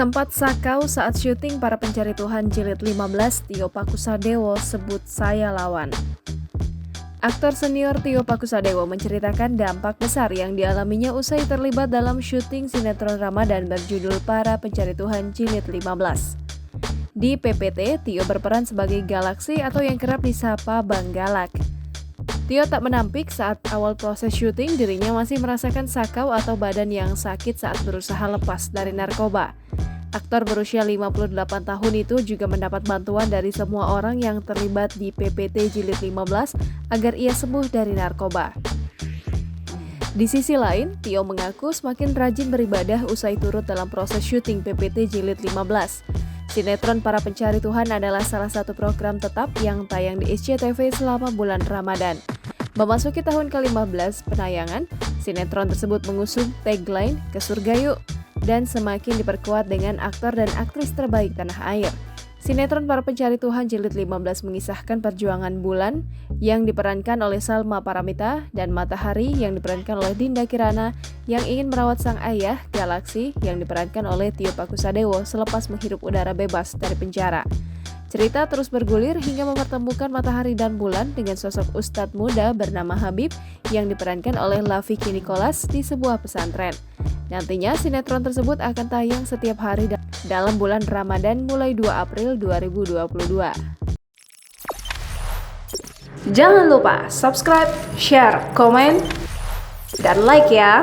Sempat sakau saat syuting Para Pencari Tuhan Jilid 15, Tio Pakusadewo sebut saya lawan. Aktor senior Tio Pakusadewo menceritakan dampak besar yang dialaminya usai terlibat dalam syuting sinetron Ramadan berjudul Para Pencari Tuhan Jilid 15. Di PPT, Tio berperan sebagai Galaksi atau yang kerap disapa Bang Galak. Tio tak menampik saat awal proses syuting dirinya masih merasakan sakau atau badan yang sakit saat berusaha lepas dari narkoba. Aktor berusia 58 tahun itu juga mendapat bantuan dari semua orang yang terlibat di PPT Jilid 15 agar ia sembuh dari narkoba. Di sisi lain, Tio mengaku semakin rajin beribadah usai turut dalam proses syuting PPT Jilid 15. Sinetron Para Pencari Tuhan adalah salah satu program tetap yang tayang di SCTV selama bulan Ramadan. Memasuki tahun ke-15 penayangan, sinetron tersebut mengusung tagline "Ke Surga Yuk" dan semakin diperkuat dengan aktor dan aktris terbaik tanah air. Sinetron Para Pencari Tuhan Jilid 15 mengisahkan perjuangan Bulan yang diperankan oleh Salma Paramita dan Matahari yang diperankan oleh Dinda Kirana yang ingin merawat sang ayah, Galaksi, yang diperankan oleh Tio Pakusadewo selepas menghirup udara bebas dari penjara. Cerita terus bergulir hingga mempertemukan Matahari dan Bulan dengan sosok ustadz muda bernama Habib yang diperankan oleh Lafiki Nicholas di sebuah pesantren. Nantinya sinetron tersebut akan tayang setiap hari dalam bulan Ramadan mulai 2 April 2022. Jangan lupa subscribe, share, komen, dan like ya!